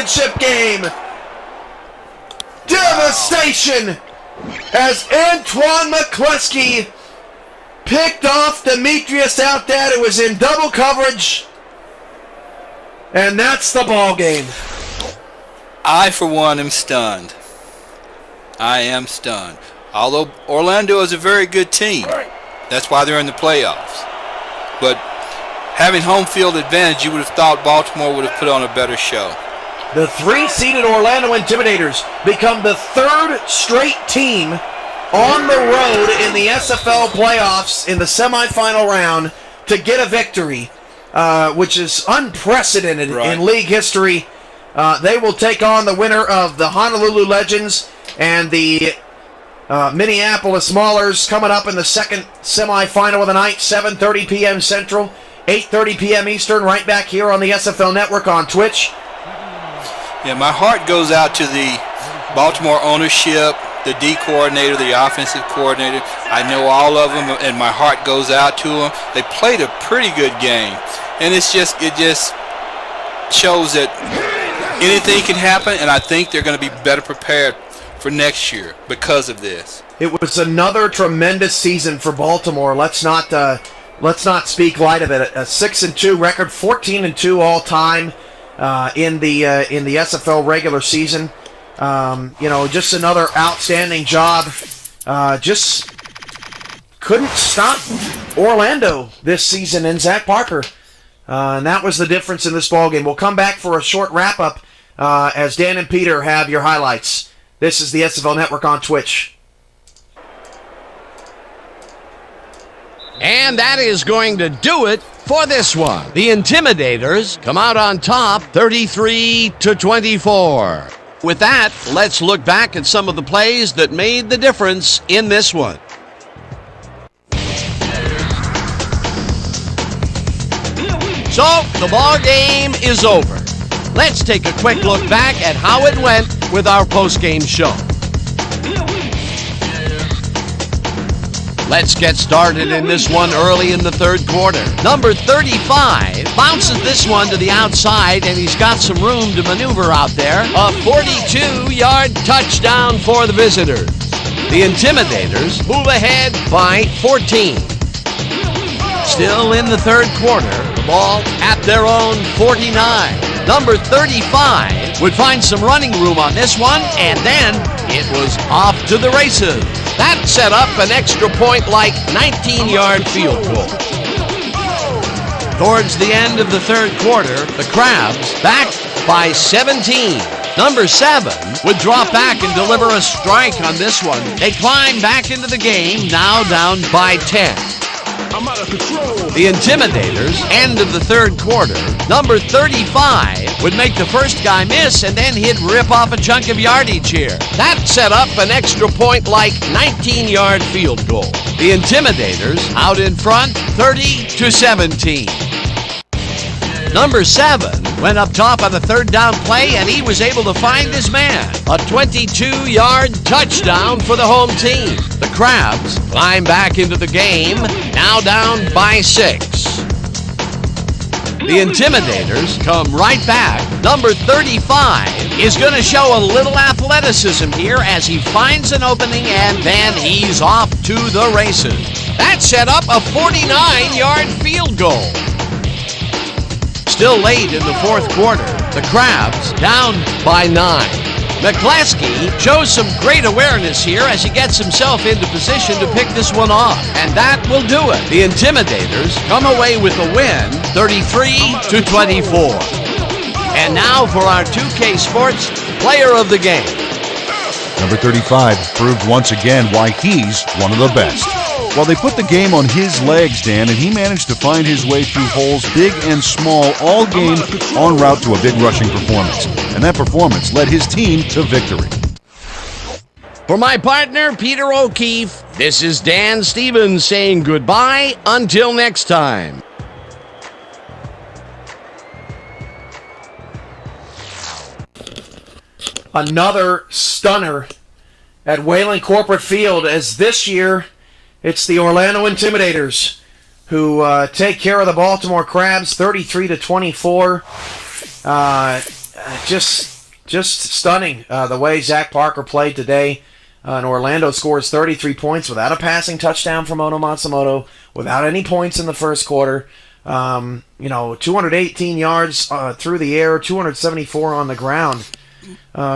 championship game. Devastation as Antoine McCluskey picked off Demetrius out there. It was in double coverage. And that's the ball game. I, for one, am stunned. I am stunned. Although Orlando is a very good team. That's why they're in the playoffs. But having home field advantage, you would have thought Baltimore would have put on a better show. The 3-seeded Orlando Intimidators become the third straight team on the road in the SFL playoffs in the semifinal round to get a victory, which is unprecedented in league history. They will take on the winner of the Honolulu Legends and the Minneapolis Maulers coming up in the second semifinal of the night, 7:30 p.m. Central, 8:30 p.m. Eastern, right back here on the SFL Network on Twitch. Yeah, my heart goes out to the Baltimore ownership, the D coordinator, the offensive coordinator. I know all of them, and my heart goes out to them. They played a pretty good game, and it just shows that anything can happen, and I think they're going to be better prepared for next year because of this. It was another tremendous season for Baltimore. Let's not speak light of it. A 6-2 record, 14-2 all time in the SFL regular season. Just another outstanding job. Just couldn't stop Orlando this season and Zach Parker. And that was the difference in this ballgame. We'll come back for a short wrap-up as Dan and Peter have your highlights. This is the SFL Network on Twitch. And that is going to do it for this one. The Intimidators come out on top 33-24. With that, let's look back at some of the plays that made the difference in this one. So, the ball game is over. Let's take a quick look back at how it went with our post-game show. Let's get started in this one early in the third quarter. Number 35 bounces this one to the outside, and he's got some room to maneuver out there. A 42-yard touchdown for the visitors. The Intimidators move ahead by 14. Still in the third quarter, the ball at their own 49. Number 35 would find some running room on this one, and then it was off to the races. That set up an extra point-like 19-yard field goal. Towards the end of the third quarter, the Crabs back by 17. Number 7 would drop back and deliver a strike on this one. They climb back into the game, now down by 10. I'm out of control. The Intimidators, end of the third quarter. Number 35 would make the first guy miss, and then he'd rip off a chunk of yardage here. That set up an extra point-like 19-yard field goal. The Intimidators out in front, 30-17. Number 7 went up top on the third down play, and he was able to find his man. A 22-yard touchdown for the home team. The Crabs climb back into the game, now down by 6. The Intimidators come right back. Number 35 is going to show a little athleticism here as he finds an opening, and then he's off to the races. That set up a 49-yard field goal. Still late in the fourth quarter, the Crabs down by 9. McCluskey shows some great awareness here as he gets himself into position to pick this one off, and that will do it. The Intimidators come away with a win, 33-24. And now for our 2K Sports Player of the Game. Number 35 proved once again why he's one of the best. Well, they put the game on his legs, Dan, and he managed to find his way through holes big and small all game en route to a big rushing performance. And that performance led his team to victory. For my partner, Peter O'Keefe, this is Dan Stevens saying goodbye until next time. Another stunner at Wayland Corporate Field, as this year it's the Orlando Intimidators who take care of the Baltimore Crabs 33-24. Just just stunning the way Zach Parker played today. And Orlando scores 33 points without a passing touchdown from Ono Matsumoto, without any points in the first quarter. 218 yards through the air, 274 on the ground.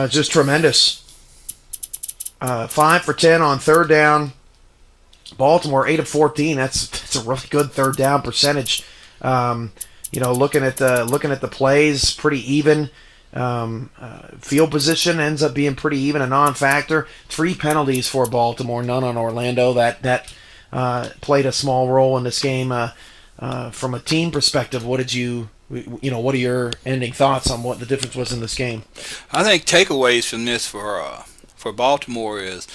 Just tremendous. 5 for 10 on third down. Baltimore 8 of 14. That's a really good third down percentage. Looking at the plays, pretty even. Field position ends up being pretty even, a non-factor. 3 penalties for Baltimore, none on Orlando. That played a small role in this game. From a team perspective, what are your ending thoughts on what the difference was in this game? I think takeaways from this for Baltimore is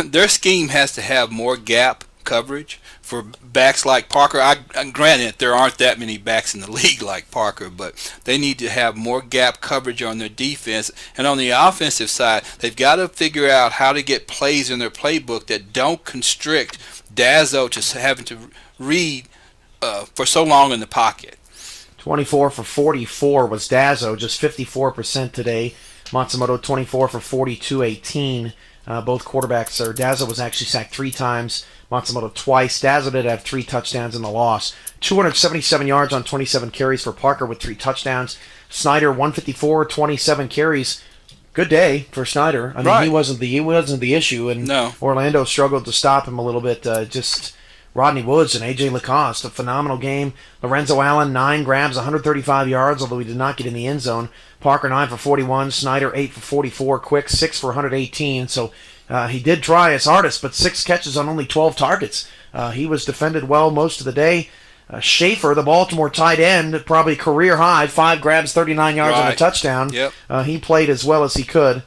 their scheme has to have more gap coverage for backs like Parker. Granted, there aren't that many backs in the league like Parker, but they need to have more gap coverage on their defense. And on the offensive side, they've got to figure out how to get plays in their playbook that don't constrict Dazzo to having to read for so long in the pocket. 24 for 44 was Dazzo, just 54% today. Matsumoto 24 for 42, 18. Both quarterbacks, Dazzo was actually sacked 3 times, Matsumoto twice. Dazzo did have 3 touchdowns in the loss. 277 yards on 27 carries for Parker with 3 touchdowns. Snyder 154, 27 carries. Good day for Snyder. I mean, right. he wasn't the issue, and no. Orlando struggled to stop him a little bit. Just Rodney Woods and A.J. Lacoste, a phenomenal game. Lorenzo Allen, 9 grabs, 135 yards, although he did not get in the end zone. Parker, 9 for 41. Snyder, 8 for 44. Quick, 6 for 118. So he did try his hardest, but 6 catches on only 12 targets. He was defended well most of the day. Schaefer, the Baltimore tight end, probably career high, 5 grabs, 39 yards and a touchdown. Yep. He played as well as he could.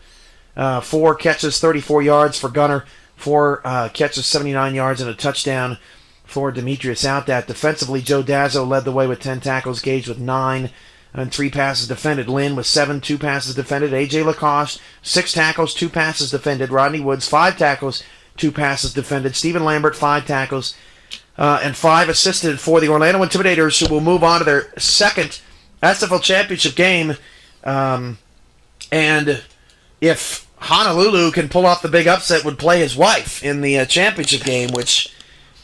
4 catches, 34 yards for Gunner. 4 catches, 79 yards and a touchdown for Demetrius Outdat. Defensively, Joe Dazzo led the way with 10 tackles, Gage with 9, and 3 passes defended. Lynn with 7, 2 passes defended. A.J. Lacoste, 6 tackles, 2 passes defended. Rodney Woods, 5 tackles, 2 passes defended. Stephen Lambert, 5 tackles, and 5 assisted for the Orlando Intimidators, who will move on to their second SFL Championship game. And if Honolulu can pull off the big upset, would play his wife in the championship game, which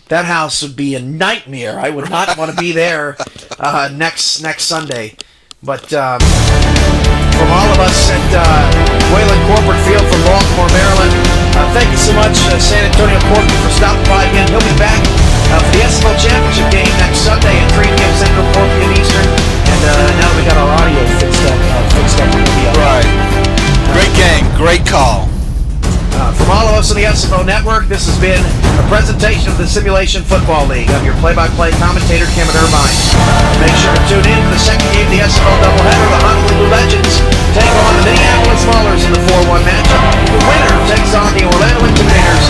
that house would be a nightmare. I would not want to be there next Sunday. But from all of us at Wayland Corporate Field from Baltimore, Maryland, thank you so much, San Antonio Corky, for stopping by again. He'll be back for the SFL Championship game next Sunday at 3 p.m. Central, 4 p.m. Eastern. And now we got our audio fixed up. We'll be all right. Great game. Great call. From all of us on the SFO Network, this has been a presentation of the Simulation Football League. I'm your play-by-play commentator, Cameron Irvine. Make sure to tune in for the second game of the SFL doubleheader. The Honolulu Legends take on the Minneapolis Maulers in the 4-1 matchup. The winner takes on the Orlando Intimidators